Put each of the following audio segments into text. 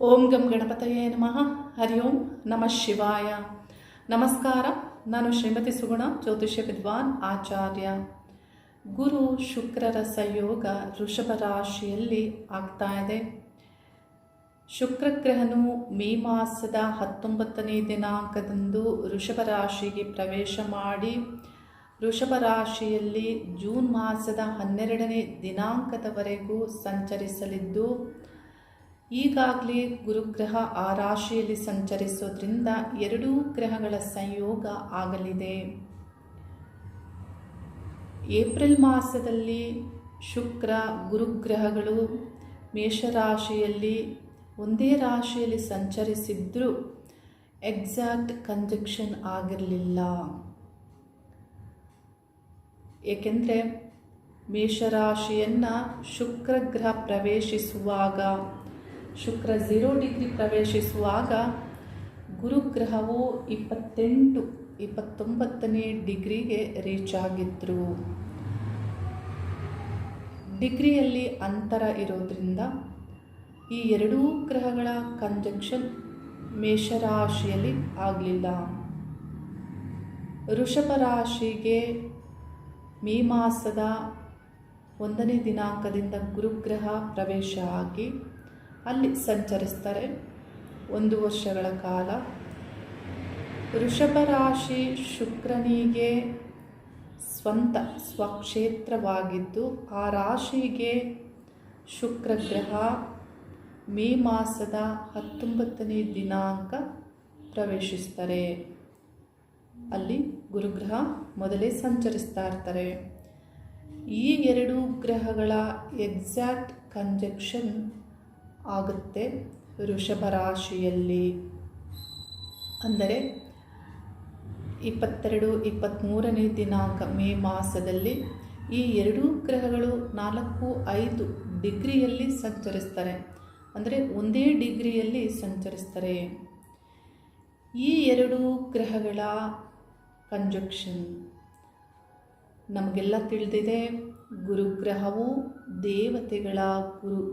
ಓಂ ಗಂ ಗಣಪತಯೇ ನಮಃ. ಹರಿ ಓಂ ನಮಃ ಶಿವಾಯ. ನಮಸ್ಕಾರ. ನಾನು ಶ್ರೀಮತಿ ಸುಗುಣ, ಜ್ಯೋತಿಷ್ಯ ವಿದ್ವಾನ್ ಆಚಾರ್ಯ. ಗುರು ಶುಕ್ರರ ಸಂಯೋಗ ವೃಷಭ ರಾಶಿಯಲ್ಲಿ ಆಗ್ತಾ ಇದೆ. ಶುಕ್ರಗ್ರಹನು ಮೇ ಮಾಸದ 19ನೇ ದಿನಾಂಕದಂದು ವೃಷಭ ರಾಶಿಗೆ ಪ್ರವೇಶ ಮಾಡಿ ವೃಷಭ ರಾಶಿಯಲ್ಲಿ ಜೂನ್ ಮಾಸದ 12ನೇ ದಿನಾಂಕದವರೆಗೂ ಸಂಚರಿಸಲಿದ್ದು, ಈಗಾಗಲೇ ಗುರುಗ್ರಹ ಆ ರಾಶಿಯಲ್ಲಿ ಸಂಚರಿಸೋದ್ರಿಂದ ಎರಡೂ ಗ್ರಹಗಳ ಸಂಯೋಗ ಆಗಲಿದೆ. ಏಪ್ರಿಲ್ ಮಾಸದಲ್ಲಿ ಶುಕ್ರ ಗುರುಗ್ರಹಗಳು ಮೇಷರಾಶಿಯಲ್ಲಿ ಒಂದೇ ರಾಶಿಯಲ್ಲಿ ಸಂಚರಿಸಿದ್ರೂ ಎಕ್ಸಾಕ್ಟ್ ಕಂಜಂಕ್ಷನ್ ಆಗಿರಲಿಲ್ಲ. ಏಕೆಂದರೆ ಮೇಷರಾಶಿಯನ್ನು ಶುಕ್ರಗ್ರಹ ಪ್ರವೇಶಿಸುವಾಗ, ಶುಕ್ರ 0 ಡಿಗ್ರಿ ಪ್ರವೇಶಿಸುವಾಗ ಗುರುಗ್ರಹವು 29ನೇ ಡಿಗ್ರಿಗೆ ರೀಚ್ ಆಗಿದ್ದರು. ಡಿಗ್ರಿಯಲ್ಲಿ ಅಂತರ ಇರೋದ್ರಿಂದ ಈ ಎರಡೂ ಗ್ರಹಗಳ ಕಂಜಂಕ್ಷನ್ ಮೇಷರಾಶಿಯಲ್ಲಿ ಆಗಲಿಲ್ಲ. ವೃಷಭ ರಾಶಿಗೆ ಮೇ ಮಾಸದ 1ನೇ ದಿನಾಂಕದಿಂದ ಗುರುಗ್ರಹ ಪ್ರವೇಶ ಆಗಿ ಅಲ್ಲಿ ಸಂಚರಿಸ್ತಾರೆ 1 ವರ್ಷಗಳ ಕಾಲ. ವೃಷಭ ರಾಶಿ ಶುಕ್ರನಿಗೆ ಸ್ವಕ್ಷೇತ್ರವಾಗಿದ್ದು, ಆ ರಾಶಿಗೆ ಶುಕ್ರಗ್ರಹ ಮೇ ಮಾಸದ 19ನೇ ದಿನಾಂಕ ಪ್ರವೇಶಿಸ್ತಾರೆ. ಅಲ್ಲಿ ಗುರುಗ್ರಹ ಮೊದಲೇ ಸಂಚರಿಸ್ತಾ ಇರ್ತಾರೆ. ಈ ಎರಡೂ ಗ್ರಹಗಳ ಎಕ್ಸಾಕ್ಟ್ ಕಂಜಂಕ್ಷನ್ ಆಗುತ್ತೆ ವೃಷಭ ರಾಶಿಯಲ್ಲಿ. ಅಂದರೆ 22, 23ನೇ ದಿನಾಂಕ ಮೇ ಮಾಸದಲ್ಲಿ ಈ ಎರಡೂ ಗ್ರಹಗಳು 4, 5 ಡಿಗ್ರಿಯಲ್ಲಿ ಸಂಚರಿಸ್ತಾರೆ. ಅಂದರೆ ಒಂದೇ ಡಿಗ್ರಿಯಲ್ಲಿ ಸಂಚರಿಸ್ತಾರೆ. ಈ ಎರಡೂ ಗ್ರಹಗಳ ಕಂಜಂಕ್ಷನ್ ನಮಗೆಲ್ಲ ತಿಳಿದಿದೆ. ಗುರುಗ್ರಹವು ದೇವತೆಗಳ ಗುರು,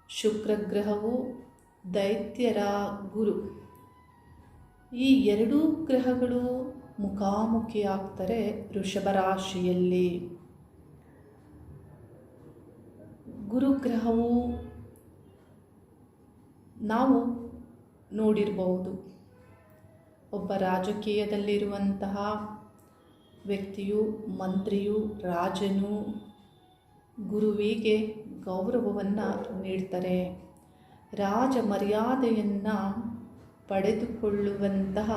ಶುಕ್ರಗ್ರಹವು ದೈತ್ಯರ ಗುರು. ಈ ಎರಡೂ ಗ್ರಹಗಳು ಮುಖಾಮುಖಿ ಆಗ್ತಾರೆ ವೃಷಭ ರಾಶಿಯಲ್ಲಿ. ಗುರುಗ್ರಹವು ನಾವು ನೋಡಿರಬಹುದು, ಒಬ್ಬ ರಾಜಕೀಯದಲ್ಲಿರುವಂತಹ ವ್ಯಕ್ತಿಯು, ಮಂತ್ರಿಯು, ರಾಜನು ಗುರುವಿಗೆ ಗೌರವವನ್ನು ನೀಡ್ತಾರೆ. ರಾಜ ಮರ್ಯಾದೆಯನ್ನು ಪಡೆದುಕೊಳ್ಳುವಂತಹ,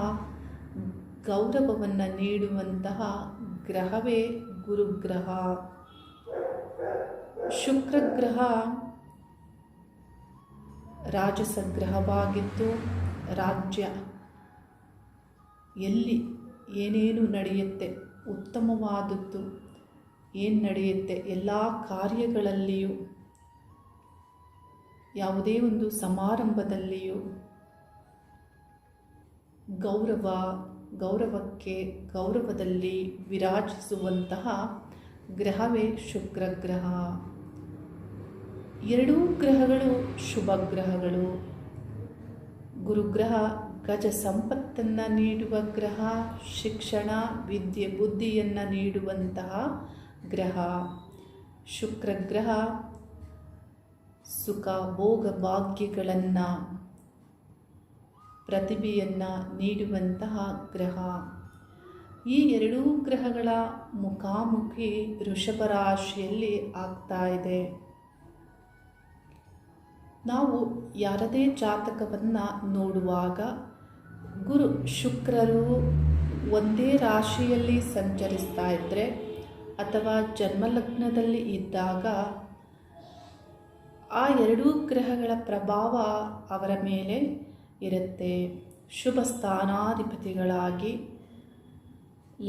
ಗೌರವವನ್ನು ನೀಡುವಂತಹ ಗ್ರಹವೇ ಗುರುಗ್ರಹ. ಶುಕ್ರಗ್ರಹ ರಾಜಸಗ್ರಹವಾಗಿದ್ದು, ರಾಜ್ಯ ಎಲ್ಲಿ ಏನೇನು ನಡೆಯುತ್ತೆ, ಉತ್ತಮವಾದದ್ದು ಏನು ನಡೆಯುತ್ತೆ, ಎಲ್ಲ ಕಾರ್ಯಗಳಲ್ಲಿಯೂ, ಯಾವುದೇ ಒಂದು ಸಮಾರಂಭದಲ್ಲಿಯೂ ಗೌರವದಲ್ಲಿ ವಿರಾಜಿಸುವಂತಹ ಗ್ರಹವೇ ಶುಕ್ರಗ್ರಹ. ಎರಡೂ ಗ್ರಹಗಳು ಶುಭ ಗ್ರಹಗಳು. ಗುರುಗ್ರಹ ಗಜ ಸಂಪತ್ತನ್ನು ನೀಡುವ ಗ್ರಹ, ಶಿಕ್ಷಣ, ವಿದ್ಯೆ, ಬುದ್ಧಿಯನ್ನು ನೀಡುವಂತಹ ಗ್ರಹ. ಶುಕ್ರಗ್ರಹ ಸುಖ, ಭೋಗ, ಭಾಗ್ಯಗಳನ್ನು, ಪ್ರತಿಭೆಯನ್ನು ನೀಡುವಂತಹ ಗ್ರಹ. ಈ ಎರಡೂ ಗ್ರಹಗಳ ಮುಖಾಮುಖಿ ವೃಷಭ ರಾಶಿಯಲ್ಲಿ ಆಗ್ತಾ ಇದೆ. ನಾವು ಯಾರದೇ ಜಾತಕವನ್ನು ನೋಡುವಾಗ ಗುರು ಶುಕ್ರರು ಒಂದೇ ರಾಶಿಯಲ್ಲಿ ಸಂಚರಿಸ್ತಾ ಇದ್ದರೆ ಅಥವಾ ಜನ್ಮಲಗ್ನದಲ್ಲಿ ಇದ್ದಾಗ ಆ ಎರಡೂ ಗ್ರಹಗಳ ಪ್ರಭಾವ ಅವರ ಮೇಲೆ ಇರುತ್ತೆ. ಶುಭ ಸ್ಥಾನಾಧಿಪತಿಗಳಾಗಿ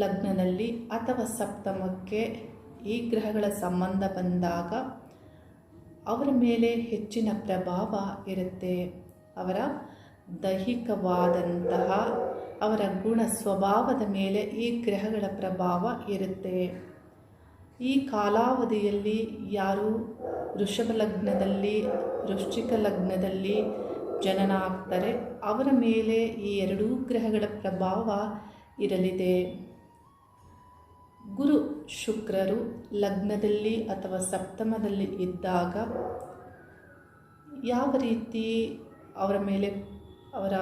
ಲಗ್ನದಲ್ಲಿ ಅಥವಾ ಸಪ್ತಮಕ್ಕೆ ಈ ಗ್ರಹಗಳ ಸಂಬಂಧ ಬಂದಾಗ ಅವರ ಮೇಲೆ ಹೆಚ್ಚಿನ ಪ್ರಭಾವ ಇರುತ್ತೆ. ಅವರ ದೈಹಿಕವಾದಂತಹ ಅವರ ಗುಣ ಸ್ವಭಾವದ ಮೇಲೆ ಈ ಗ್ರಹಗಳ ಪ್ರಭಾವ ಇರುತ್ತೆ. ಈ ಕಾಲಾವಧಿಯಲ್ಲಿ ಯಾರು ವೃಷಭ ಲಗ್ನದಲ್ಲಿ, ವೃಶ್ಚಿಕ ಲಗ್ನದಲ್ಲಿ ಜನನ ಆಗ್ತಾರೆ ಅವರ ಮೇಲೆ ಈ ಎರಡೂ ಗ್ರಹಗಳ ಪ್ರಭಾವ ಇರಲಿದೆ. ಗುರು ಶುಕ್ರರು ಲಗ್ನದಲ್ಲಿ ಅಥವಾ ಸಪ್ತಮದಲ್ಲಿ ಇದ್ದಾಗ ಯಾವ ರೀತಿ ಅವರ ಮೇಲೆ ಅವರ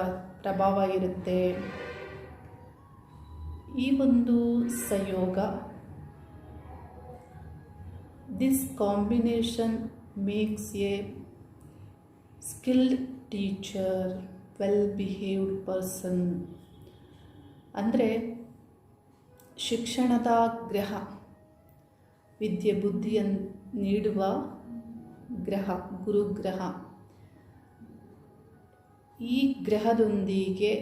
ಪ್ರಭಾವ ಇರುತ್ತೆ? ಈ ಒಂದು ಸಂಯೋಗ, this combination makes A skilled teacher, well behaved person. ಅಂದರೆ ಶಿಕ್ಷಣದ ಗ್ರಹ, ವಿದ್ಯೆ ಬುದ್ಧಿಯನ್ನು ನೀಡುವ ಗ್ರಹ ಗುರುಗ್ರಹ. ಈ ಗ್ರಹದೊಂದಿಗೆ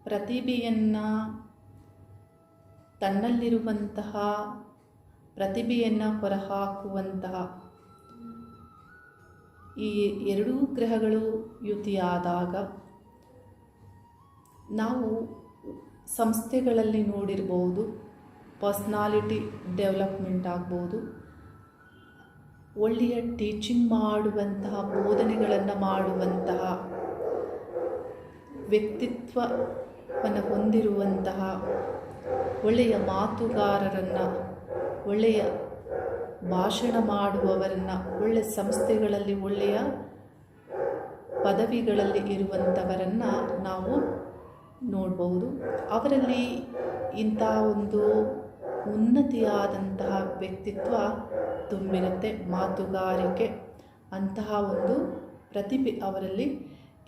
ಪ್ರತಿಭೆಯನ್ನು, ತನ್ನಲ್ಲಿರುವಂತಹ ಪ್ರತಿಭೆಯನ್ನು ಹೊರಹಾಕುವಂತಹ ಈ ಎರಡೂ ಗ್ರಹಗಳು ಯುತಿಯಾದಾಗ ನಾವು ಸಂಸ್ಥೆಗಳಲ್ಲಿ ನೋಡಿರ್ಬೋದು, ಪರ್ಸ್ನಾಲಿಟಿ ಡೆವಲಪ್ಮೆಂಟ್ ಆಗ್ಬೋದು, ಒಳ್ಳೆಯ ಟೀಚಿಂಗ್ ಮಾಡುವಂತಹ, ಬೋಧನೆಗಳನ್ನು ಮಾಡುವಂತಹ, ವ್ಯಕ್ತಿತ್ವವನ್ನು ಹೊಂದಿರುವಂತಹ ಒಳ್ಳೆಯ ಮಾತುಗಾರರನ್ನು, ಒಳ್ಳೆಯ ಭಾಷಣ ಮಾಡುವವರನ್ನು, ಒಳ್ಳೆಯ ಸಂಸ್ಥೆಗಳಲ್ಲಿ ಒಳ್ಳೆಯ ಪದವಿಗಳಲ್ಲಿ ಇರುವಂಥವರನ್ನು ನಾವು ನೋಡ್ಬೋದು. ಅವರಲ್ಲಿ ಇಂಥ ಒಂದು ಉನ್ನತಿಯಾದಂತಹ ವ್ಯಕ್ತಿತ್ವ ತುಂಬಿರುತ್ತೆ, ಮಾತುಗಾರಿಕೆ ಅಂತಹ ಒಂದು ಪ್ರತಿಭೆ ಅವರಲ್ಲಿ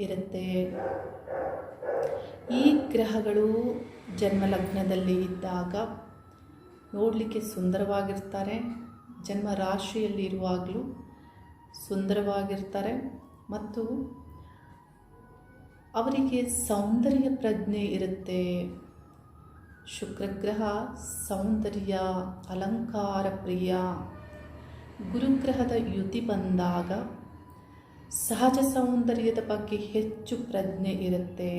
ಇರುತ್ತೆ. ಈ ಗ್ರಹಗಳು ಜನ್ಮಲಗ್ನದಲ್ಲಿ ಇದ್ದಾಗ ನೋಡಲಿಕ್ಕೆ ಸುಂದರವಾಗಿರ್ತಾರೆ, ಜನ್ಮ ರಾಶಿಯಲ್ಲಿ ಇರುವಾಗಲೂ ಸುಂದರವಾಗಿರ್ತಾರೆ ಮತ್ತು ಅವರಿಗೆ ಸೌಂದರ್ಯ ಪ್ರಜ್ಞೆ ಇರುತ್ತೆ. ಶುಕ್ರಗ್ರಹ ಸೌಂದರ್ಯ, ಅಲಂಕಾರ ಪ್ರಿಯ. ಗುರುಗ್ರಹದ ಯುತಿ ಬಂದಾಗ ಸಹಜ ಸೌಂದರ್ಯದ ಬಗ್ಗೆ ಹೆಚ್ಚು ಪ್ರಜ್ಞೆ ಇರುತ್ತೆ.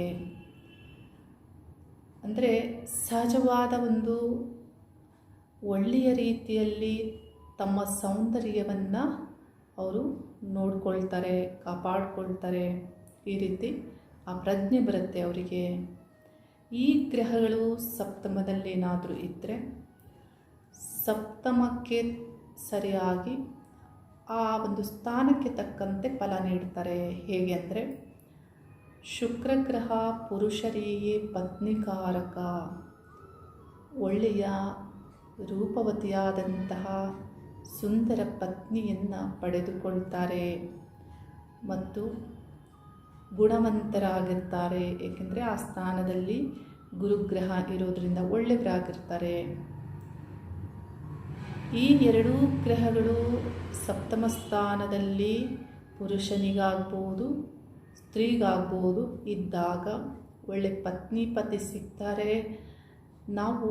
ಅಂದರೆ ಸಹಜವಾದ ಒಂದು ಒಳ್ಳೆಯ ರೀತಿಯಲ್ಲಿ ತಮ್ಮ ಸೌಂದರ್ಯವನ್ನು ಅವರು ನೋಡ್ಕೊಳ್ತಾರೆ, ಕಾಪಾಡಿಕೊಳ್ತಾರೆ. ಈ ರೀತಿ ಆ ಪ್ರಜ್ಞೆ ಬರುತ್ತೆ ಅವರಿಗೆ. ಈ ಗ್ರಹಗಳು ಸಪ್ತಮದಲ್ಲೇನಾದರೂ ಇದ್ದರೆ ಸಪ್ತಮಕ್ಕೆ ಸರಿಯಾಗಿ ಆ ಒಂದು ಸ್ಥಾನಕ್ಕೆ ತಕ್ಕಂತೆ ಫಲ ನೀಡ್ತಾರೆ. ಹೇಗೆ ಅಂದರೆ, ಶುಕ್ರಗ್ರಹ ಪುರುಷರಿಗೆ ಪತ್ನಿಕಾರಕ, ಒಳ್ಳೆಯ ರೂಪವತಿಯಾದಂತಹ ಸುಂದರ ಪತ್ನಿಯನ್ನು ಪಡೆದುಕೊಳ್ತಾರೆ ಮತ್ತು ಗುಣವಂತರಾಗಿರ್ತಾರೆ. ಏಕೆಂದರೆ ಆ ಸ್ಥಾನದಲ್ಲಿ ಗುರುಗ್ರಹ ಇರೋದರಿಂದ ಒಳ್ಳೆಯವರಾಗಿರ್ತಾರೆ. ಈ ಎರಡೂ ಗ್ರಹಗಳು ಸಪ್ತಮ ಸ್ಥಾನದಲ್ಲಿ ಪುರುಷನಿಗಾಗ್ಬೋದು, ಸ್ತ್ರೀಗಾಗ್ಬೋದು ಇದ್ದಾಗ ಒಳ್ಳೆ ಪತಿ ಸಿಗ್ತಾರೆ. ನಾವು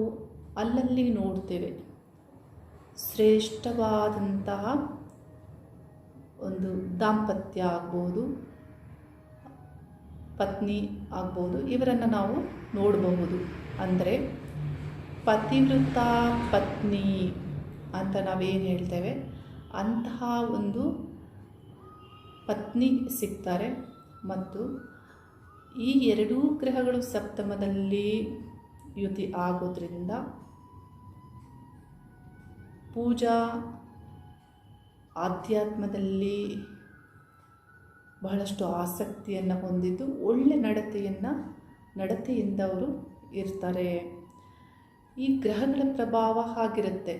ಅಲ್ಲಲ್ಲಿ ನೋಡ್ತೇವೆ ಶ್ರೇಷ್ಠವಾದಂತಹ ಒಂದು ದಾಂಪತ್ಯ ಆಗ್ಬೋದು, ಪತ್ನಿ ಆಗ್ಬೋದು, ಇವರನ್ನು ನಾವು ನೋಡಬಹುದು. ಅಂದರೆ ಪತಿವೃತ ಪತ್ನಿ ಅಂತ ನಾವೇನು ಹೇಳ್ತೇವೆ ಅಂತಹ ಒಂದು ಪತ್ನಿ ಸಿಗ್ತಾರೆ. ಮತ್ತು ಈ ಎರಡೂ ಗ್ರಹಗಳು ಸಪ್ತಮದಲ್ಲಿ ಯುತಿ ಆಗೋದ್ರಿಂದ ಪೂಜಾ ಆಧ್ಯಾತ್ಮದಲ್ಲಿ ಬಹಳಷ್ಟು ಆಸಕ್ತಿಯನ್ನು ಹೊಂದಿದ್ದು ಒಳ್ಳೆ ನಡತೆಯಿಂದ ಅವರು ಇರ್ತಾರೆ. ಈ ಗ್ರಹಗಳ ಪ್ರಭಾವ ಹಾಗಿರುತ್ತೆ.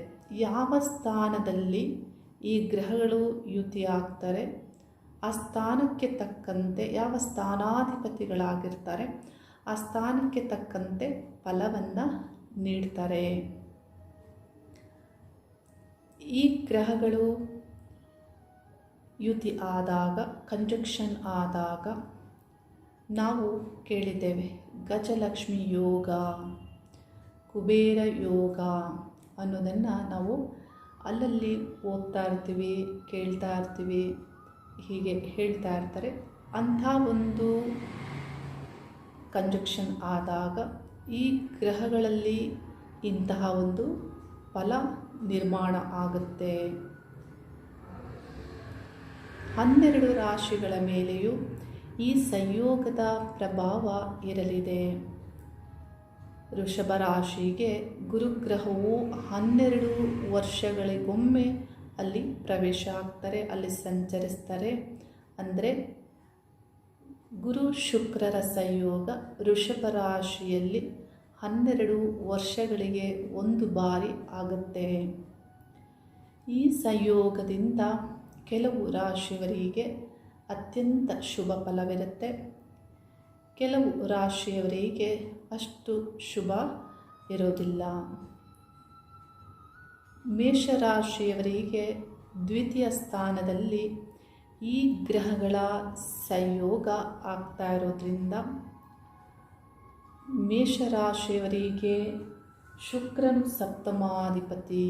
ಯಾವ ಸ್ಥಾನದಲ್ಲಿ ಈ ಗ್ರಹಗಳು ಯುತಿ ಆಗ್ತಾರೆ ಆ ಸ್ಥಾನಕ್ಕೆ ತಕ್ಕಂತೆ, ಯಾವ ಸ್ಥಾನಾಧಿಪತಿಗಳಾಗಿರ್ತಾರೆ ಆ ಸ್ಥಾನಕ್ಕೆ ತಕ್ಕಂತೆ ಫಲವನ್ನು ನೀಡ್ತಾರೆ. ಈ ಗ್ರಹಗಳು ಯುತಿ ಆದಾಗ, ಕಂಜಕ್ಷನ್ ಆದಾಗ ನಾವು ಕೇಳಿದ್ದೇವೆ ಗಜಲಕ್ಷ್ಮಿ ಯೋಗ, ಕುಬೇರ ಯೋಗ ಅನ್ನೋದನ್ನು ನಾವು ಅಲ್ಲಲ್ಲಿ ಓದ್ತಾ ಇರ್ತೀವಿ, ಕೇಳ್ತಾ ಇರ್ತೀವಿ, ಹೀಗೆ ಹೇಳ್ತಾ ಇರ್ತಾರೆ. ಅಂಥ ಒಂದು ಕಂಜಕ್ಷನ್ ಆದಾಗ ಈ ಗ್ರಹಗಳಲ್ಲಿ ಇಂತಹ ಒಂದು ಫಲ ನಿರ್ಮಾಣ ಆಗುತ್ತೆ. 12 ರಾಶಿಗಳ ಮೇಲೆಯೂ ಈ ಸಂಯೋಗದ ಪ್ರಭಾವ ಇರಲಿದೆ. ವೃಷಭ ರಾಶಿಗೆ ಗುರುಗ್ರಹವು 12 ವರ್ಷಗಳಿಗೊಮ್ಮೆ ಅಲ್ಲಿ ಪ್ರವೇಶ ಆಗ್ತಾರೆ, ಅಲ್ಲಿ ಸಂಚರಿಸ್ತಾರೆ. ಅಂದರೆ ಗುರು ಶುಕ್ರರ ಸಂಯೋಗ ವೃಷಭ ರಾಶಿಯಲ್ಲಿ 12 ವರ್ಷಗಳಿಗೆ ಒಂದು ಬಾರಿ ಆಗುತ್ತೆ. ಈ ಸಂಯೋಗದಿಂದ ಕೆಲವು ರಾಶಿಯವರಿಗೆ ಅತ್ಯಂತ ಶುಭ ಫಲವಿರುತ್ತೆ, ಕೆಲವು ರಾಶಿಯವರಿಗೆ ಅಷ್ಟು ಶುಭ ಇರೋದಿಲ್ಲ. ಮೇಷರಾಶಿಯವರಿಗೆ ದ್ವಿತೀಯ ಸ್ಥಾನದಲ್ಲಿ ಈ ಗ್ರಹಗಳ ಸಂಯೋಗ ಆಗ್ತಾ ಇರೋದ್ರಿಂದ ಮೇಷರಾಶಿಯವರಿಗೆ ಶುಕ್ರನು ಸಪ್ತಮಾಧಿಪತಿ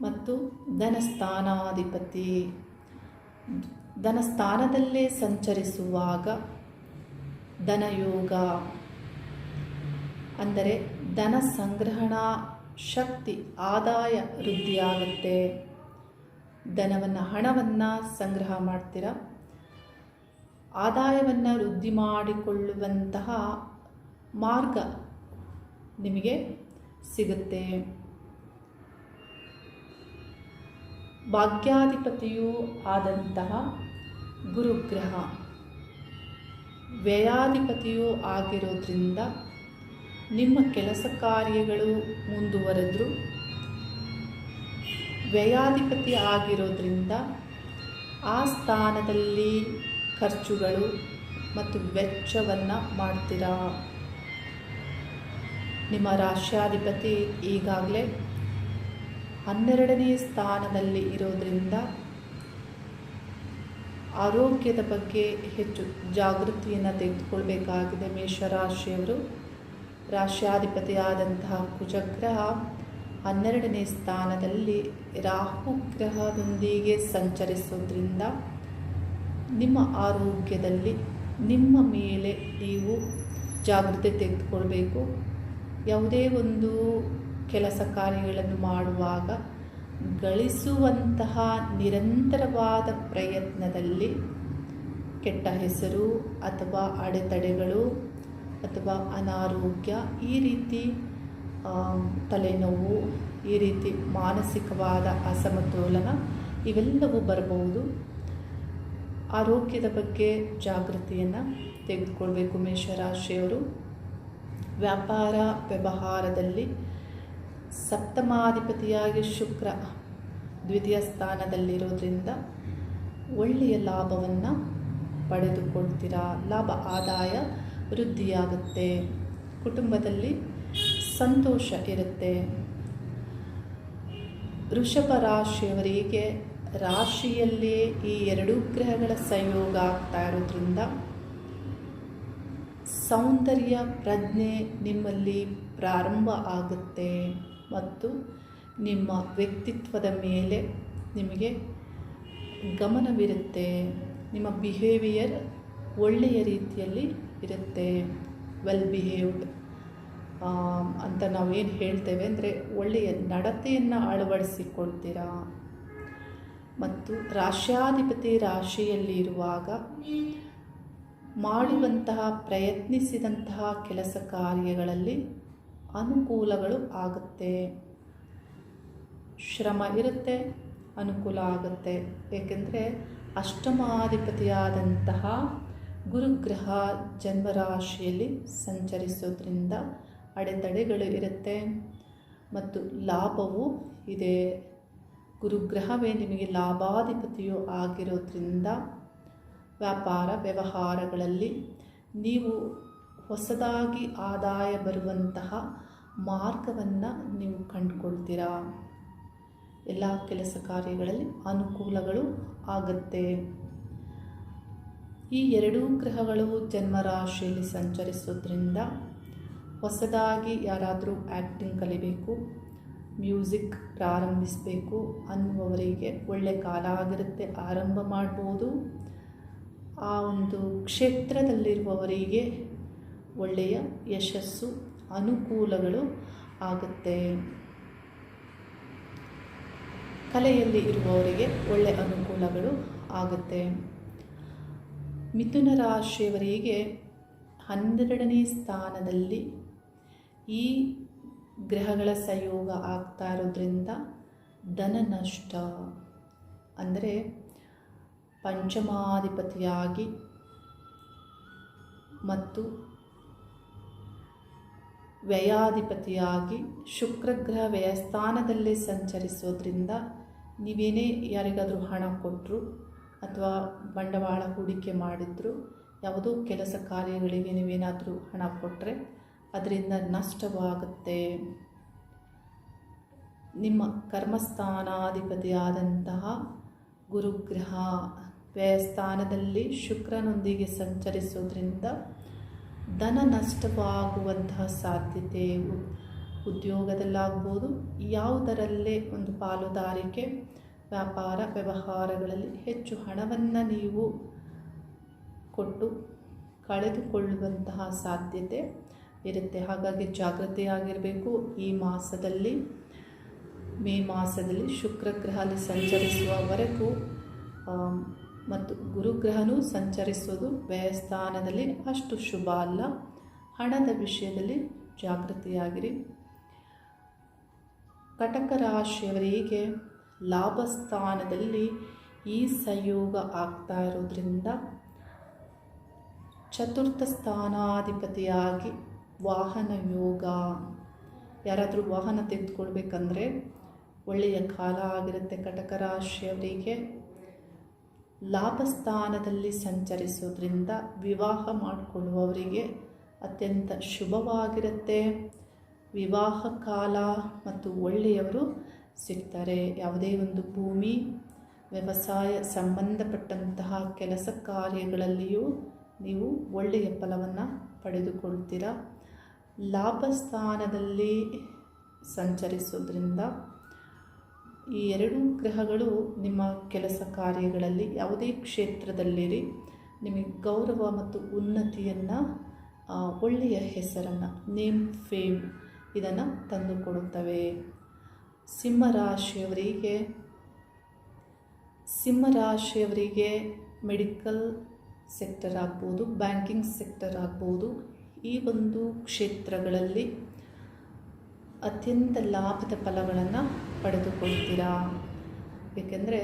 ಮತ್ತು ಧನಸ್ಥಾನಾಧಿಪತಿ. ಧನಸ್ಥಾನದಲ್ಲೇ ಸಂಚರಿಸುವಾಗ ಧನಯೋಗ, ಅಂದರೆ ಧನ ಸಂಗ್ರಹಣಾ ಶಕ್ತಿ, ಆದಾಯ ವೃದ್ಧಿಯಾಗುತ್ತೆ. ಹಣವನ್ನು ಸಂಗ್ರಹ ಮಾಡ್ತೀರ, ಆದಾಯವನ್ನು ವೃದ್ಧಿ ಮಾಡಿಕೊಳ್ಳುವಂತಹ ಮಾರ್ಗ ನಿಮಗೆ ಸಿಗುತ್ತೆ. ಭಾಗ್ಯಾಧಿಪತಿಯೂ ಆದಂತಹ ಗುರುಗ್ರಹ ವ್ಯಯಾಧಿಪತಿಯೂ ಆಗಿರೋದ್ರಿಂದ ನಿಮ್ಮ ಕೆಲಸ ಕಾರ್ಯಗಳು ಮುಂದುವರೆದ್ರು. ವ್ಯಯಾಧಿಪತಿ ಆಗಿರೋದ್ರಿಂದ ಆ ಸ್ಥಾನದಲ್ಲಿ ಖರ್ಚುಗಳು ಮತ್ತು ವೆಚ್ಚವನ್ನು ಮಾಡ್ತೀರಾ. ನಿಮ್ಮ ರಾಶ್ಯಾಧಿಪತಿ ಈಗಾಗಲೇ 12ನೇ ಸ್ಥಾನದಲ್ಲಿ ಇರೋದ್ರಿಂದ ಆರೋಗ್ಯದ ಬಗ್ಗೆ ಹೆಚ್ಚು ಜಾಗೃತಿಯನ್ನು ತೆಗೆದುಕೊಳ್ಬೇಕಾಗಿದೆ. ಮೇಷರಾಶಿಯವರು ರಾಶ್ಯಾಧಿಪತಿಯಾದಂತಹ ಕುಜಗ್ರಹ 12ನೇ ಸ್ಥಾನದಲ್ಲಿ ರಾಹು ಗ್ರಹದೊಂದಿಗೆ ಸಂಚರಿಸೋದ್ರಿಂದ ನಿಮ್ಮ ಆರೋಗ್ಯದಲ್ಲಿ ನಿಮ್ಮ ಮೇಲೆ ನೀವು ಜಾಗೃತಿ ತೆಗೆದುಕೊಳ್ಬೇಕು. ಯಾವುದೇ ಒಂದು ಕೆಲಸ ಕಾರ್ಯಗಳನ್ನು ಮಾಡುವಾಗ ಗಳಿಸುವಂತಹ ನಿರಂತರವಾದ ಪ್ರಯತ್ನದಲ್ಲಿ ಕೆಟ್ಟ ಹೆಸರು ಅಥವಾ ಅಡೆತಡೆಗಳು ಅಥವಾ ಅನಾರೋಗ್ಯ, ಈ ರೀತಿ ತಲೆನೋವು, ಈ ರೀತಿ ಮಾನಸಿಕವಾದ ಅಸಮತೋಲನ ಇವೆಲ್ಲವೂ ಬರಬಹುದು. ಆರೋಗ್ಯದ ಬಗ್ಗೆ ಜಾಗೃತಿಯನ್ನು ತೆಗೆದುಕೊಳ್ಬೇಕು ಮೇಷರಾಶಿಯವರು. ವ್ಯಾಪಾರ ವ್ಯವಹಾರದಲ್ಲಿ ಸಪ್ತಮಾಧಿಪತಿಯಾಗಿ ಶುಕ್ರ ದ್ವಿತೀಯ ಸ್ಥಾನದಲ್ಲಿರೋದ್ರಿಂದ ಒಳ್ಳೆಯ ಲಾಭವನ್ನು ಪಡೆದುಕೊಳ್ತೀರಾ. ಲಾಭ, ಆದಾಯ ವೃದ್ಧಿಯಾಗುತ್ತೆ. ಕುಟುಂಬದಲ್ಲಿ ಸಂತೋಷ ಇರುತ್ತೆ. ವೃಷಭ ರಾಶಿಯವರಿಗೆ ರಾಶಿಯಲ್ಲೇ ಈ 2 ಗ್ರಹಗಳ ಸಂಯೋಗ ಆಗ್ತಾ ಇರೋದ್ರಿಂದ ಸೌಂದರ್ಯ ಪ್ರಜ್ಞೆ ನಿಮ್ಮಲ್ಲಿ ಪ್ರಾರಂಭ ಆಗುತ್ತೆ ಮತ್ತು ನಿಮ್ಮ ವ್ಯಕ್ತಿತ್ವದ ಮೇಲೆ ನಿಮಗೆ ಗಮನವಿರುತ್ತೆ. ನಿಮ್ಮ ಬಿಹೇವಿಯರ್ ಒಳ್ಳೆಯ ರೀತಿಯಲ್ಲಿ ಇರುತ್ತೆ. ವೆಲ್ ಬಿಹೇವ್ಡ್ ಅಂತ ನಾವೇನು ಹೇಳ್ತೇವೆ ಅಂದರೆ ಒಳ್ಳೆಯ ನಡತೆಯನ್ನು ಅಳವಡಿಸಿಕೊಳ್ತೀರಾ. ಮತ್ತು ರಾಶ್ಯಾಧಿಪತಿ ರಾಶಿಯಲ್ಲಿ ಇರುವಾಗ ಮಾಡುವಂತಹ ಪ್ರಯತ್ನಿಸಿದಂತಹ ಕೆಲಸ ಕಾರ್ಯಗಳಲ್ಲಿ ಅನುಕೂಲಗಳು ಆಗುತ್ತೆ. ಶ್ರಮ ಇರುತ್ತೆ, ಅನುಕೂಲ ಆಗುತ್ತೆ. ಏಕೆಂದರೆ ಅಷ್ಟಮಾಧಿಪತಿಯಾದಂತಹ ಗುರುಗ್ರಹ ಜನ್ಮರಾಶಿಯಲ್ಲಿ ಸಂಚರಿಸೋದ್ರಿಂದ ಅಡೆತಡೆಗಳು ಇರುತ್ತೆ ಮತ್ತು ಲಾಭವೂ ಇದೆ. ಗುರುಗ್ರಹವೇ ನಿಮಗೆ ಲಾಭಾಧಿಪತಿಯೂ ಆಗಿರೋದ್ರಿಂದ ವ್ಯಾಪಾರ ವ್ಯವಹಾರಗಳಲ್ಲಿ ನೀವು ಹೊಸದಾಗಿ ಆದಾಯ ಬರುವಂತಹ ಮಾರ್ಗವನ್ನು ನೀವು ಕಂಡುಕೊಳ್ತೀರಾ. ಎಲ್ಲ ಕೆಲಸ ಕಾರ್ಯಗಳಲ್ಲಿ ಅನುಕೂಲಗಳು ಆಗುತ್ತೆ. ಈ 2 ಗ್ರಹಗಳು ಜನ್ಮರಾಶಿಯಲ್ಲಿ ಸಂಚರಿಸೋದ್ರಿಂದ ಹೊಸದಾಗಿ ಯಾರಾದರೂ ಆ್ಯಕ್ಟಿಂಗ್ ಕಲಿಬೇಕು, ಮ್ಯೂಸಿಕ್ ಪ್ರಾರಂಭಿಸಬೇಕು ಅನ್ನುವವರಿಗೆ ಒಳ್ಳೆಯ ಕಾಲ ಆಗಿರುತ್ತೆ, ಆರಂಭ ಮಾಡ್ಬೋದು. ಆ ಒಂದು ಕ್ಷೇತ್ರದಲ್ಲಿರುವವರಿಗೆ ಒಳ್ಳೆಯ ಯಶಸ್ಸು, ಅನುಕೂಲಗಳು ಆಗುತ್ತೆ. ಕಲೆಯಲ್ಲಿ ಇರುವವರಿಗೆ ಒಳ್ಳೆಯ ಅನುಕೂಲಗಳು ಆಗುತ್ತೆ. ಮಿಥುನ ರಾಶಿಯವರಿಗೆ 12ನೇ ಸ್ಥಾನದಲ್ಲಿ ಈ ಗ್ರಹಗಳ ಸಂಯೋಗ ಆಗ್ತಾ ಇರೋದ್ರಿಂದ ಧನ ನಷ್ಟ, ಅಂದರೆ ಪಂಚಮಾಧಿಪತಿಯಾಗಿ ಮತ್ತು ವ್ಯಯಾಧಿಪತಿಯಾಗಿ ಶುಕ್ರಗ್ರಹ ವ್ಯಯಸ್ಥಾನದಲ್ಲೇ ಸಂಚರಿಸೋದ್ರಿಂದ ನೀವೇನೇ ಯಾರಿಗಾದರೂ ಹಣ ಕೊಟ್ಟರು ಅಥವಾ ಬಂಡವಾಳ ಹೂಡಿಕೆ ಮಾಡಿದ್ರು, ಯಾವುದೋ ಕೆಲಸ ಕಾರ್ಯಗಳಿಗೆ ನೀವೇನಾದರೂ ಹಣ ಕೊಟ್ಟರೆ ಅದರಿಂದ ನಷ್ಟವಾಗುತ್ತೆ. ನಿಮ್ಮ ಕರ್ಮಸ್ಥಾನಾಧಿಪತಿಯಾದಂತಹ ಗುರುಗ್ರಹ ವ್ಯಯಸ್ಥಾನದಲ್ಲಿ ಶುಕ್ರನೊಂದಿಗೆ ಸಂಚರಿಸೋದ್ರಿಂದ ಧನ ನಷ್ಟವಾಗುವಂತಹ ಸಾಧ್ಯತೆ, ಉದ್ಯೋಗದಲ್ಲಾಗ್ಬೋದು, ಯಾವುದರಲ್ಲೇ ಒಂದು ಪಾಲುದಾರಿಕೆ, ವ್ಯಾಪಾರ ವ್ಯವಹಾರಗಳಲ್ಲಿ ಹೆಚ್ಚು ಹಣವನ್ನು ನೀವು ಕೊಟ್ಟು ಕಳೆದುಕೊಳ್ಳುವಂತಹ ಸಾಧ್ಯತೆ ಇರುತ್ತೆ. ಹಾಗಾಗಿ ಜಾಗೃತೆಯಾಗಿರಬೇಕು. ಈ ಮಾಸದಲ್ಲಿ, ಮೇ ಮಾಸದಲ್ಲಿ ಶುಕ್ರಗ್ರಹ ಅಲ್ಲಿ ಸಂಚರಿಸುವವರೆಗೂ ಮತ್ತು ಗುರುಗ್ರಹನೂ ಸಂಚರಿಸೋದು ವ್ಯಯಸ್ಥಾನದಲ್ಲಿ ಅಷ್ಟು ಶುಭ ಅಲ್ಲ. ಹಣದ ವಿಷಯದಲ್ಲಿ ಜಾಗೃತಿಯಾಗಿರಿ. ಕಟಕ ರಾಶಿಯವರಿಗೆ ಲಾಭಸ್ಥಾನದಲ್ಲಿ ಈ ಸಂಯೋಗ ಆಗ್ತಾ ಇರೋದ್ರಿಂದ ಚತುರ್ಥ ಸ್ಥಾನಾಧಿಪತಿಯಾಗಿ ವಾಹನ ಯೋಗ, ಯಾರಾದರೂ ವಾಹನ ತೆಗೆದುಕೊಳ್ಬೇಕಂದ್ರೆ ಒಳ್ಳೆಯ ಕಾಲ ಆಗಿರುತ್ತೆ. ಕಟಕ ರಾಶಿಯವರಿಗೆ ಲಾಭಸ್ಥಾನದಲ್ಲಿ ಸಂಚರಿಸೋದ್ರಿಂದ ವಿವಾಹ ಮಾಡಿಕೊಳ್ಳುವವರಿಗೆ ಅತ್ಯಂತ ಶುಭವಾಗಿರುತ್ತೆ. ವಿವಾಹ ಕಾಲ ಮತ್ತು ಒಳ್ಳೆಯವರು ಸಿಗ್ತಾರೆ. ಯಾವುದೇ ಒಂದು ಭೂಮಿ, ವ್ಯವಸಾಯ ಸಂಬಂಧಪಟ್ಟಂತಹ ಕೆಲಸ ಕಾರ್ಯಗಳಲ್ಲಿಯೂ ನೀವು ಒಳ್ಳೆಯ ಫಲವನ್ನು ಪಡೆದುಕೊಳ್ತೀರ. ಲಾಭಸ್ಥಾನದಲ್ಲಿ ಸಂಚರಿಸೋದ್ರಿಂದ ಈ ಎರಡೂ ಗ್ರಹಗಳು ನಿಮ್ಮ ಕೆಲಸ ಕಾರ್ಯಗಳಲ್ಲಿ ಯಾವುದೇ ಕ್ಷೇತ್ರದಲ್ಲಿರಿ ನಿಮಗೆ ಗೌರವ ಮತ್ತು ಉನ್ನತಿಯನ್ನು, ಒಳ್ಳೆಯ ಹೆಸರನ್ನು, ನೇಮ್ ಫೇಮ್ ಇದನ್ನು ತಂದುಕೊಡುತ್ತವೆ. ಸಿಂಹರಾಶಿಯವರಿಗೆ ಮೆಡಿಕಲ್ ಸೆಕ್ಟರ್ ಆಗ್ಬೋದು, ಬ್ಯಾಂಕಿಂಗ್ ಸೆಕ್ಟರ್ ಆಗ್ಬೋದು, ಈ ಒಂದು ಕ್ಷೇತ್ರಗಳಲ್ಲಿ ಅತ್ಯಂತ ಲಾಭದ ಫಲಗಳನ್ನು ಪಡೆದುಕೊಳ್ತೀರಾ. ಏಕೆಂದರೆ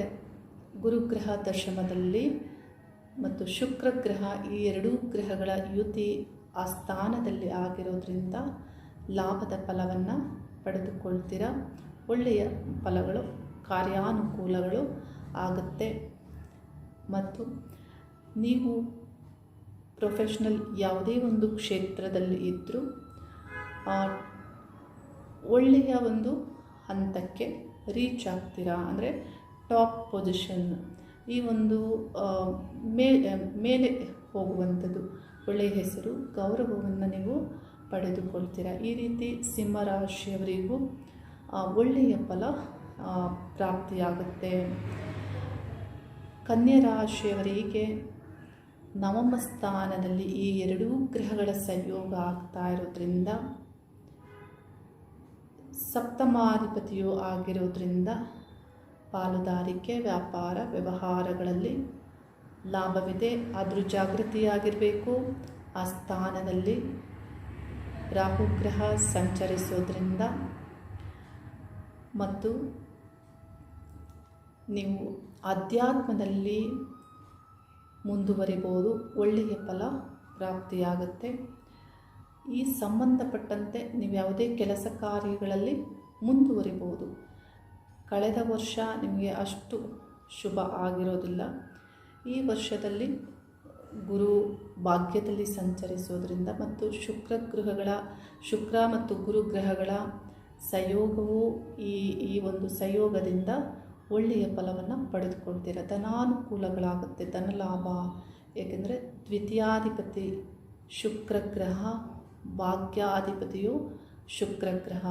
ಗುರುಗ್ರಹ ದಶಮದಲ್ಲಿ ಮತ್ತು ಶುಕ್ರಗ್ರಹ ಈ ಎರಡೂ ಗ್ರಹಗಳ ಯುತಿ ಆ ಸ್ಥಾನದಲ್ಲಿ ಆಗಿರೋದ್ರಿಂದ ಲಾಭದ ಫಲವನ್ನು ಪಡೆದುಕೊಳ್ತೀರ. ಒಳ್ಳೆಯ ಫಲಗಳು, ಕಾರ್ಯಾನುಕೂಲಗಳು ಆಗುತ್ತೆ. ಮತ್ತು ನೀವು ಪ್ರೊಫೆಷ್ನಲ್ ಯಾವುದೇ ಒಂದು ಕ್ಷೇತ್ರದಲ್ಲಿ ಇದ್ದರೂ ಒಳ್ಳೆಯ ಒಂದು ಹಂತಕ್ಕೆ ರೀಚ್ ಆಗ್ತೀರಾ. ಅಂದರೆ ಟಾಪ್ ಪೊಸಿಷನ್, ಈ ಒಂದು ಮೇಲೆ ಹೋಗುವಂಥದ್ದು, ಒಳ್ಳೆಯ ಹೆಸರು, ಗೌರವವನ್ನು ನೀವು ಪಡೆದುಕೊಳ್ತೀರಾ. ಈ ರೀತಿ ಸಿಂಹರಾಶಿಯವರಿಗೂ ಒಳ್ಳೆಯ ಫಲ ಪ್ರಾಪ್ತಿಯಾಗುತ್ತೆ. ಕನ್ಯಾ ರಾಶಿಯವರಿಗೆ ನವಮ ಸ್ಥಾನದಲ್ಲಿ ಈ ಎರಡೂ ಗ್ರಹಗಳ ಸಂಯೋಗ ಆಗ್ತಾ ಇರೋದ್ರಿಂದ ಸಪ್ತಮಾಧಿಪತಿಯು ಆಗಿರೋದ್ರಿಂದ ಪಾಲುದಾರಿಕೆ, ವ್ಯಾಪಾರ ವ್ಯವಹಾರಗಳಲ್ಲಿ ಲಾಭವಿದೆ. ಆದರೂ ಜಾಗೃತಿಯಾಗಿರಬೇಕು. ಆ ಸ್ಥಾನದಲ್ಲಿ ರಾಹುಗ್ರಹ ಸಂಚರಿಸೋದ್ರಿಂದ ಮತ್ತು ನೀವು ಅಧ್ಯಾತ್ಮದಲ್ಲಿ ಮುಂದುವರಿಬೋದು. ಒಳ್ಳೆಯ ಫಲ ಪ್ರಾಪ್ತಿಯಾಗುತ್ತೆ. ಈ ಸಂಬಂಧಪಟ್ಟಂತೆ ನೀವು ಯಾವುದೇ ಕೆಲಸ ಕಾರ್ಯಗಳಲ್ಲಿ ಮುಂದುವರಿಬೋದು. ಕಳೆದ ವರ್ಷ ನಿಮಗೆ ಅಷ್ಟು ಶುಭ ಆಗಿರೋದಿಲ್ಲ. ಈ ವರ್ಷದಲ್ಲಿ ಗುರು ಭಾಗ್ಯದಲ್ಲಿ ಸಂಚರಿಸೋದ್ರಿಂದ ಮತ್ತು ಶುಕ್ರ ಮತ್ತು ಗುರುಗ್ರಹಗಳ ಸಂಯೋಗವು ಈ ಒಂದು ಸಂಯೋಗದಿಂದ ಒಳ್ಳೆಯ ಫಲವನ್ನು ಪಡೆದುಕೊಳ್ತೀರ. ಧನಾನುಕೂಲಗಳಾಗುತ್ತೆ, ಧನಲಾಭ. ಏಕೆಂದರೆ ದ್ವಿತೀಯಾಧಿಪತಿ ಶುಕ್ರಗ್ರಹ, ಭಾಗ್ಯಾಧಿಪತಿಯು ಶುಕ್ರಗ್ರಹ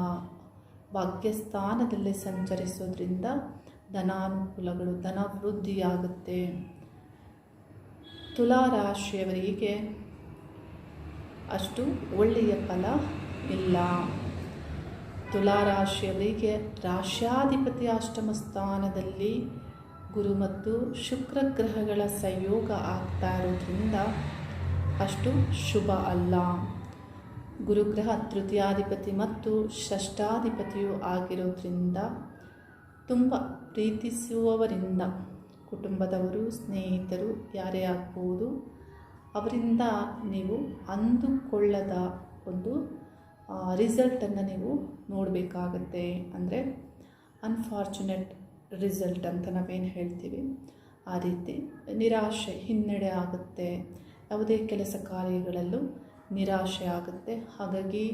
ಭಾಗ್ಯಸ್ಥಾನದಲ್ಲೇ ಸಂಚರಿಸೋದ್ರಿಂದ ಧನಾನುಕೂಲಗಳು, ಧನ ವೃದ್ಧಿಯಾಗುತ್ತೆ. ತುಲಾ ರಾಶಿಯವರಿಗೆ ಅಷ್ಟು ಒಳ್ಳೆಯ ಫಲ ಇಲ್ಲ. ತುಲಾರಾಶಿಯವರಿಗೆ ರಾಶ್ಯಾಧಿಪತಿ ಅಷ್ಟಮ ಸ್ಥಾನದಲ್ಲಿ ಗುರು ಮತ್ತು ಶುಕ್ರ ಗ್ರಹಗಳ ಸಂಯೋಗ ಆಗ್ತಾ ಇರೋದ್ರಿಂದ ಅಷ್ಟು ಶುಭ ಅಲ್ಲ. ಗುರುಗ್ರಹ ತೃತೀಯಾಧಿಪತಿ ಮತ್ತು ಷಷ್ಠಾಧಿಪತಿಯೂ ಆಗಿರೋದ್ರಿಂದ ತುಂಬ ಪ್ರೀತಿಸುವವರಿಂದ, ಕುಟುಂಬದವರು, ಸ್ನೇಹಿತರು ಯಾರೇ ಆಗ್ಬೋದು, ಅವರಿಂದ ನೀವು ಅಂದುಕೊಳ್ಳದ ಒಂದು ರಿಸಲ್ಟನ್ನು ನೀವು ನೋಡಬೇಕಾಗತ್ತೆ. ಅಂದರೆ ಅನ್ಫಾರ್ಚುನೇಟ್ ರಿಸಲ್ಟ್ ಅಂತ ನಾವೇನು ಹೇಳ್ತೀವಿ, ಆ ರೀತಿ ನಿರಾಶೆ, ಹಿನ್ನಡೆ ಆಗುತ್ತೆ. ಯಾವುದೇ ಕೆಲಸ ಕಾರ್ಯಗಳಲ್ಲೂ ನಿರಾಶೆ ಆಗುತ್ತೆ. ಹಾಗಾಗಿ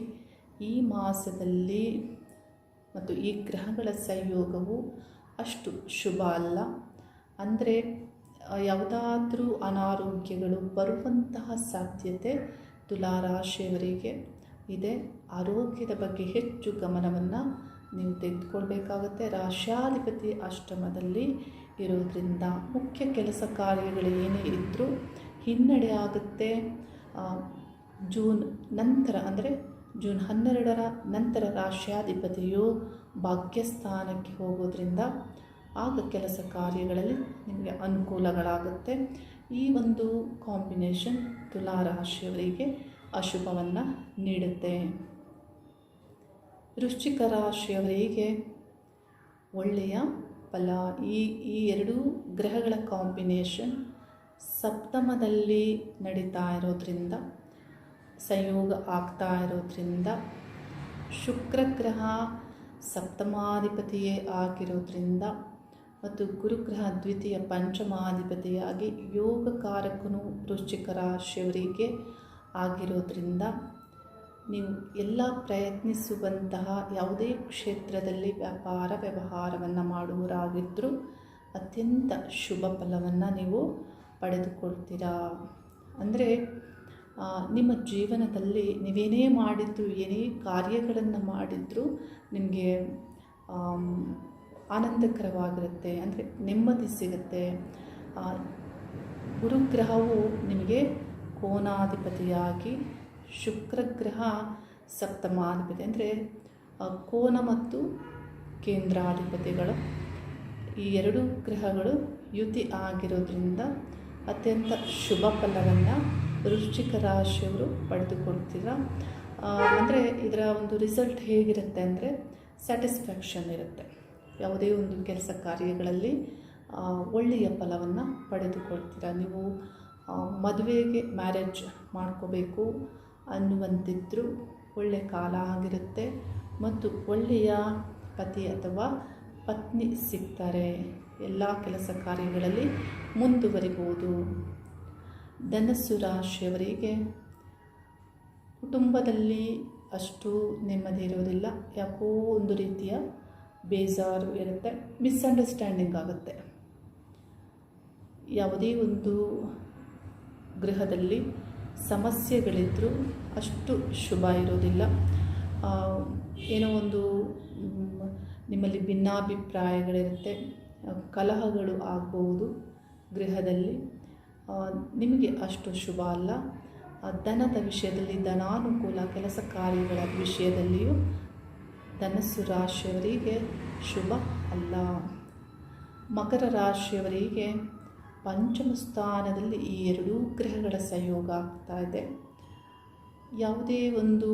ಈ ಮಾಸದಲ್ಲಿ ಮತ್ತು ಈ ಗ್ರಹಗಳ ಸಂಯೋಗವು ಅಷ್ಟು ಶುಭ ಅಲ್ಲ. ಅಂದರೆ ಯಾವುದಾದ್ರೂ ಅನಾರೋಗ್ಯಗಳು ಬರುವಂತಹ ಸಾಧ್ಯತೆ ತುಲಾರಾಶಿಯವರಿಗೆ ಇದೆ. ಆರೋಗ್ಯದ ಬಗ್ಗೆ ಹೆಚ್ಚು ಗಮನವನ್ನು ನೀವು ತೆಗೆದುಕೊಳ್ಬೇಕಾಗುತ್ತೆ. ರಾಶ್ಯಾಧಿಪತಿ ಅಷ್ಟಮದಲ್ಲಿ ಇರೋದ್ರಿಂದ ಮುಖ್ಯ ಕೆಲಸ ಕಾರ್ಯಗಳು ಏನೇ ಇದ್ದರೂ ಹಿನ್ನಡೆ ಆಗುತ್ತೆ. ಜೂನ್ ನಂತರ, ಅಂದರೆ ಜೂನ್ 12ರ ನಂತರ ರಾಶ್ಯಾಧಿಪತಿಯು ಭಾಗ್ಯಸ್ಥಾನಕ್ಕೆ ಹೋಗೋದ್ರಿಂದ ಆಗ ಕೆಲಸ ಕಾರ್ಯಗಳಲ್ಲಿ ನಿಮಗೆ ಅನುಕೂಲಗಳಾಗುತ್ತೆ. ಈ ಒಂದು ಕಾಂಬಿನೇಷನ್ ತುಲಾರಾಶಿಯವರಿಗೆ ಅಶುಭವನ್ನು ನೀಡುತ್ತೆ. ವೃಶ್ಚಿಕ ರಾಶಿಯವರಿಗೆ ಒಳ್ಳೆಯ ಫಲ. ಈ ಎರಡೂ ಗ್ರಹಗಳ ಕಾಂಬಿನೇಷನ್ ಸಪ್ತಮದಲ್ಲಿ ನಡೀತಾ ಇರೋದ್ರಿಂದ, ಸಂಯೋಗ ಆಗ್ತಾ ಇರೋದ್ರಿಂದ, ಶುಕ್ರ ಗ್ರಹ ಸಪ್ತಮಾಧಿಪತಿಯೇ ಆಗಿರೋದ್ರಿಂದ ಮತ್ತು ಗುರುಗ್ರಹ ದ್ವಿತೀಯ ಪಂಚಮಾಧಿಪತಿಯಾಗಿ ಯೋಗಕಾರಕನು ವೃಶ್ಚಿಕ ರಾಶಿಯವರಿಗೆ ಆಗಿರೋದ್ರಿಂದ ನೀವು ಎಲ್ಲ ಪ್ರಯತ್ನಿಸುವಂತಹ ಯಾವುದೇ ಕ್ಷೇತ್ರದಲ್ಲಿ ವ್ಯಾಪಾರ ವ್ಯವಹಾರವನ್ನು ಮಾಡುವವರಾಗಿದ್ದರೂ ಅತ್ಯಂತ ಶುಭ ಫಲವನ್ನು ನೀವು ಪಡೆದುಕೊಳ್ತೀರಾ. ಅಂದರೆ ನಿಮ್ಮ ಜೀವನದಲ್ಲಿ ನೀವೇನೇ ಮಾಡಿದರೂ, ಏನೇ ಕಾರ್ಯಗಳನ್ನು ಮಾಡಿದರೂ ನಿಮಗೆ ಆನಂದಕರವಾಗಿರುತ್ತೆ. ಅಂದರೆ ನೆಮ್ಮದಿ ಸಿಗುತ್ತೆ. ಗುರುಗ್ರಹವು ನಿಮಗೆ ಕೋನಾಧಿಪತಿಯಾಗಿ, ಶುಕ್ರಗ್ರಹ ಸಪ್ತಮಾಧಿಪತಿ, ಅಂದರೆ ಕೋನ ಮತ್ತು ಕೇಂದ್ರಾಧಿಪತಿಗಳು, ಈ ಎರಡೂ ಗ್ರಹಗಳು ಯುತಿ ಆಗಿರೋದ್ರಿಂದ ಅತ್ಯಂತ ಶುಭ ಫಲವನ್ನು ವೃಶ್ಚಿಕ ರಾಶಿಯವರು ಪಡೆದುಕೊಳ್ತೀರ. ಅಂದರೆ ಇದರ ಒಂದು ರಿಸಲ್ಟ್ ಹೇಗಿರುತ್ತೆ ಅಂದರೆ ಸ್ಯಾಟಿಸ್ಫ್ಯಾಕ್ಷನ್ ಇರುತ್ತೆ. ಯಾವುದೇ ಒಂದು ಕೆಲಸ ಕಾರ್ಯಗಳಲ್ಲಿ ಒಳ್ಳೆಯ ಫಲವನ್ನು ಪಡೆದುಕೊಳ್ತೀರ. ನೀವು ಮದುವೆಗೆ ಮ್ಯಾರೇಜ್ ಮಾಡ್ಕೋಬೇಕು ಅನ್ನುವಂತಿದ್ದರೂ ಒಳ್ಳೆಯ ಕಾಲ ಆಗಿರುತ್ತೆ ಮತ್ತು ಒಳ್ಳೆಯ ಪತಿ ಅಥವಾ ಪತ್ನಿ ಸಿಗ್ತಾರೆ. ಎಲ್ಲ ಕೆಲಸ ಕಾರ್ಯಗಳಲ್ಲಿ ಮುಂದುವರಿಬೋದು. ಧನಸ್ಸು ರಾಶಿಯವರಿಗೆ ಕುಟುಂಬದಲ್ಲಿ ಅಷ್ಟು ನೆಮ್ಮದಿ ಇರೋದಿಲ್ಲ. ಯಾಕೋ ಒಂದು ರೀತಿಯ ಬೇಜಾರು ಇರುತ್ತೆ, ಮಿಸ್ಅಂಡರ್ಸ್ಟ್ಯಾಂಡಿಂಗ್ ಆಗುತ್ತೆ. ಯಾವುದೇ ಒಂದು ಗೃಹದಲ್ಲಿ ಸಮಸ್ಯೆಗಳಿದ್ದರೂ ಅಷ್ಟು ಶುಭ ಇರೋದಿಲ್ಲ. ಏನೋ ಒಂದು ನಿಮ್ಮಲ್ಲಿ ಭಿನ್ನಾಭಿಪ್ರಾಯಗಳಿರುತ್ತೆ, ಕಲಹಗಳು ಆಗ್ಬೋದು ಗೃಹದಲ್ಲಿ. ನಿಮಗೆ ಅಷ್ಟು ಶುಭ ಅಲ್ಲ. ಧನದ ವಿಷಯದಲ್ಲಿ, ಧನಾನುಕೂಲ ಕೆಲಸ ಕಾರ್ಯಗಳ ವಿಷಯದಲ್ಲಿಯೂ ಧನಸ್ಸು ರಾಶಿಯವರಿಗೆ ಶುಭ ಅಲ್ಲ. ಮಕರ ರಾಶಿಯವರಿಗೆ ಪಂಚಮ ಸ್ಥಾನದಲ್ಲಿ ಈ ಎರಡೂ ಗ್ರಹಗಳ ಸಂಯೋಗ ಆಗ್ತಾ ಇದೆ. ಯಾವುದೇ ಒಂದು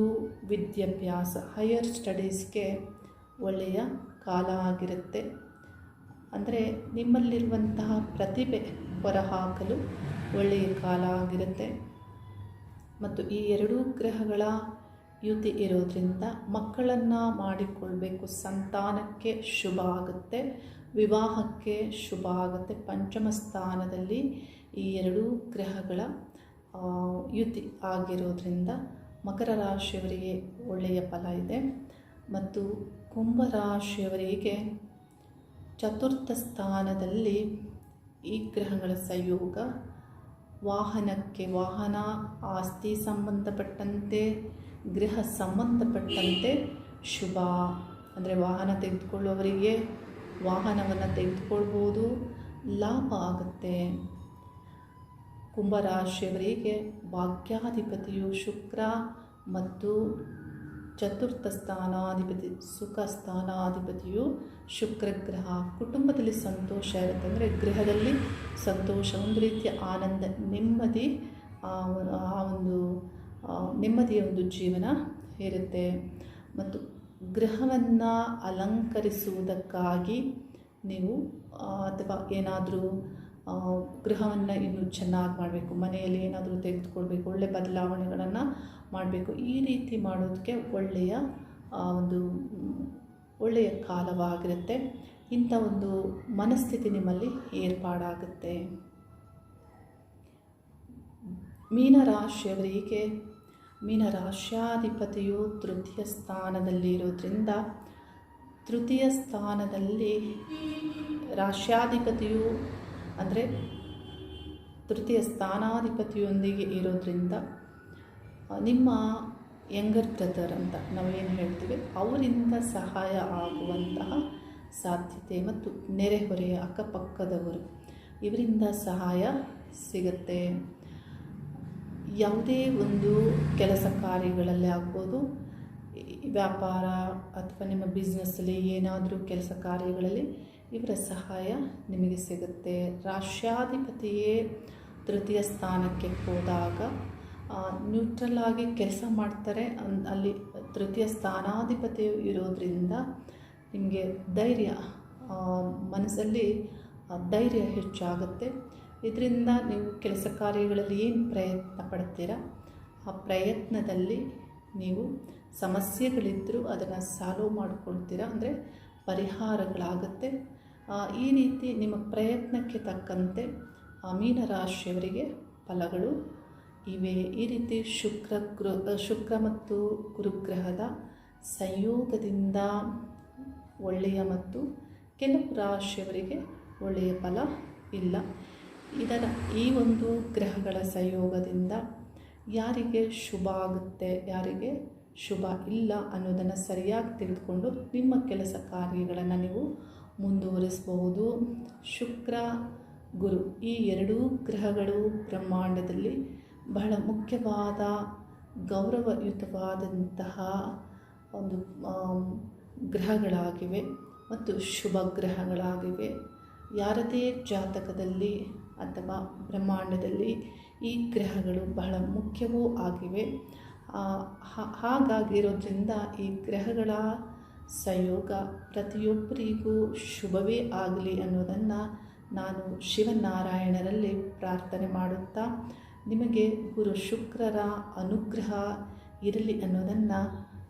ವಿದ್ಯಾಭ್ಯಾಸ, ಹೈಯರ್ ಸ್ಟಡೀಸ್ಗೆ ಒಳ್ಳೆಯ ಕಾಲ ಆಗಿರುತ್ತೆ. ಅಂದರೆ ನಿಮ್ಮಲ್ಲಿರುವಂತಹ ಪ್ರತಿಭೆ ಹೊರಹಾಕಲು ಒಳ್ಳೆಯ ಕಾಲ ಆಗಿರುತ್ತೆ. ಮತ್ತು ಈ ಎರಡೂ ಗ್ರಹಗಳ ಯುತಿ ಇರೋದ್ರಿಂದ ಮಕ್ಕಳನ್ನು ಮಾಡಿಕೊಳ್ಬೇಕು, ಸಂತಾನಕ್ಕೆ ಶುಭ ಆಗುತ್ತೆ, ವಿವಾಹಕ್ಕೆ ಶುಭ ಆಗುತ್ತೆ. ಪಂಚಮ ಸ್ಥಾನದಲ್ಲಿ ಈ ಎರಡೂ ಗ್ರಹಗಳ ಯುತಿ ಆಗಿರೋದ್ರಿಂದ ಮಕರ ರಾಶಿಯವರಿಗೆ ಒಳ್ಳೆಯ ಫಲ ಇದೆ. ಮತ್ತು ಕುಂಭರಾಶಿಯವರಿಗೆ ಚತುರ್ಥ ಸ್ಥಾನದಲ್ಲಿ ಈ ಗ್ರಹಗಳ ಸಂಯೋಗ ವಾಹನಕ್ಕೆ, ವಾಹನ ಆಸ್ತಿ ಸಂಬಂಧಪಟ್ಟಂತೆ, ಗೃಹ ಸಂಬಂಧಪಟ್ಟಂತೆ ಶುಭ. ಅಂದರೆ ವಾಹನ ತೆಗೆದುಕೊಳ್ಳುವವರಿಗೆ ವಾಹನವನ್ನು ತೆಗೆದುಕೊಳ್ಬೋದು, ಲಾಭ ಆಗುತ್ತೆ. ಕುಂಭರಾಶಿಯವರಿಗೆ ಭಾಗ್ಯಾಧಿಪತಿಯು ಶುಕ್ರ ಮತ್ತು ಚತುರ್ಥ ಸ್ಥಾನಾಧಿಪತಿ ಸುಖ ಸ್ಥಾನಾಧಿಪತಿಯು ಶುಕ್ರಗ್ರಹ. ಕುಟುಂಬದಲ್ಲಿ ಸಂತೋಷ ಇರುತ್ತೆ, ಅಂದರೆ ಗೃಹದಲ್ಲಿ ಸಂತೋಷ, ಒಂದು ರೀತಿಯ ಆನಂದ, ನೆಮ್ಮದಿ, ನೆಮ್ಮದಿಯ ಒಂದು ಜೀವನ ಇರುತ್ತೆ. ಮತ್ತು ಗೃಹವನ್ನು ಅಲಂಕರಿಸುವುದಕ್ಕಾಗಿ ನೀವು ಅಥವಾ ಏನಾದರೂ ಗೃಹವನ್ನು ಇನ್ನೂ ಚೆನ್ನಾಗಿ ಮಾಡಬೇಕು, ಮನೆಯಲ್ಲಿ ಏನಾದರೂ ತೆಗೆದುಕೊಳ್ಬೇಕು, ಒಳ್ಳೆಯ ಬದಲಾವಣೆಗಳನ್ನು ಮಾಡಬೇಕು, ಈ ರೀತಿ ಮಾಡೋದಕ್ಕೆ ಒಳ್ಳೆಯ ಕಾಲವಾಗಿರುತ್ತೆ. ಇಂಥ ಒಂದು ಮನಸ್ಥಿತಿ ನಿಮ್ಮಲ್ಲಿ ಏರ್ಪಾಡಾಗುತ್ತೆ. ಮೀನರಾಶಿಯವರಿಗೆ ಮೀನರಾಶ್ಯಾಧಿಪತಿಯು ತೃತೀಯ ಸ್ಥಾನದಲ್ಲಿ ಇರೋದ್ರಿಂದ, ತೃತೀಯ ಸ್ಥಾನದಲ್ಲಿ ರಾಶ್ಯಾಧಿಪತಿಯು ಅಂದರೆ ತೃತೀಯ ಸ್ಥಾನಾಧಿಪತಿಯೊಂದಿಗೆ ಇರೋದ್ರಿಂದ ನಿಮ್ಮ ಯಂಗರ್ ಬ್ರದರ್ ಅಂತ ನಾವೇನು ಹೇಳ್ತೀವಿ ಅವರಿಂದ ಸಹಾಯ ಆಗುವಂತಹ ಸಾಧ್ಯತೆ, ಮತ್ತು ನೆರೆಹೊರೆಯ ಅಕ್ಕಪಕ್ಕದವರು ಇವರಿಂದ ಸಹಾಯ ಸಿಗುತ್ತೆ. ಯಾವುದೇ ಒಂದು ಕೆಲಸ ಕಾರ್ಯಗಳಲ್ಲಿ ಆಗ್ಬೋದು, ವ್ಯಾಪಾರ ಅಥವಾ ನಿಮ್ಮ ಬಿಸ್ನೆಸ್ಸಲ್ಲಿ ಏನಾದರೂ ಕೆಲಸ ಕಾರ್ಯಗಳಲ್ಲಿ ಇವರ ಸಹಾಯ ನಿಮಗೆ ಸಿಗುತ್ತೆ. ರಾಶ್ಯಾಧಿಪತಿಯೇ ತೃತೀಯ ಸ್ಥಾನಕ್ಕೆ ಹೋದಾಗ ನ್ಯೂಟ್ರಲ್ ಆಗಿ ಕೆಲಸ ಮಾಡ್ತಾರೆ. ಅಲ್ಲಿ ತೃತೀಯ ಸ್ಥಾನಾಧಿಪತಿಯು ಇರೋದ್ರಿಂದ ನಿಮಗೆ ಮನಸ್ಸಲ್ಲಿ ಧೈರ್ಯ ಹೆಚ್ಚಾಗುತ್ತೆ. ಇದರಿಂದ ನೀವು ಕೆಲಸ ಕಾರ್ಯಗಳಲ್ಲಿ ಏನು ಪ್ರಯತ್ನ ಪಡ್ತೀರಾ, ಆ ಪ್ರಯತ್ನದಲ್ಲಿ ನೀವು ಸಮಸ್ಯೆಗಳಿದ್ದರೂ ಅದನ್ನು ಸಾಲ್ವ್ ಮಾಡ್ಕೊಳ್ತೀರಾ, ಅಂದರೆ ಪರಿಹಾರಗಳಾಗುತ್ತೆ. ಈ ರೀತಿ ನಿಮ್ಮ ಪ್ರಯತ್ನಕ್ಕೆ ತಕ್ಕಂತೆ ಮೀನರಾಶಿಯವರಿಗೆ ಫಲಗಳು ಇವೆ. ಈ ರೀತಿ ಶುಕ್ರ ಮತ್ತು ಗುರುಗ್ರಹದ ಸಂಯೋಗದಿಂದ ಒಳ್ಳೆಯ ಮತ್ತು ಕೆಲವು ರಾಶಿಯವರಿಗೆ ಒಳ್ಳೆಯ ಫಲ ಇಲ್ಲ. ಈ ಒಂದು ಗ್ರಹಗಳ ಸಂಯೋಗದಿಂದ ಯಾರಿಗೆ ಶುಭ ಆಗುತ್ತೆ, ಯಾರಿಗೆ ಶುಭ ಇಲ್ಲ ಅನ್ನೋದನ್ನು ಸರಿಯಾಗಿ ತಿಳಿದುಕೊಂಡು ನಿಮ್ಮ ಕೆಲಸ ಕಾರ್ಯಗಳನ್ನು ನೀವು ಮುಂದುವರಿಸಬಹುದು. ಶುಕ್ರ ಗುರು ಈ ಎರಡೂ ಗ್ರಹಗಳು ಬ್ರಹ್ಮಾಂಡದಲ್ಲಿ ಬಹಳ ಮುಖ್ಯವಾದ ಗೌರವಯುತವಾದಂತಹ ಒಂದು ಗ್ರಹಗಳಾಗಿವೆ ಮತ್ತು ಶುಭ ಗ್ರಹಗಳಾಗಿವೆ. ಯಾರದೇ ಜಾತಕದಲ್ಲಿ ಅಥವಾ ಬ್ರಹ್ಮಾಂಡದಲ್ಲಿ ಈ ಗ್ರಹಗಳು ಬಹಳ ಮುಖ್ಯವೂ ಆಗಿವೆ. ಹಾಗಾಗಿರೋದ್ರಿಂದ ಈ ಗ್ರಹಗಳ ಸಂಯೋಗ ಪ್ರತಿಯೊಬ್ಬರಿಗೂ ಶುಭವೇ ಆಗಲಿ ಅನ್ನೋದನ್ನು ನಾನು ಶಿವನಾರಾಯಣರಲ್ಲಿ ಪ್ರಾರ್ಥನೆ ಮಾಡುತ್ತಾ ನಿಮಗೆ ಗುರು ಶುಕ್ರರ ಅನುಗ್ರಹ ಇರಲಿ ಅನ್ನೋದನ್ನು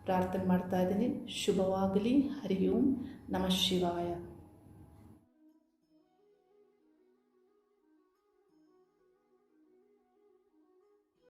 ಪ್ರಾರ್ಥನೆ ಮಾಡ್ತಾ ಇದ್ದೀನಿ. ಶುಭವಾಗಲಿ. ಹರಿ ಓಂ ನಮಃ ಶಿವಾಯ.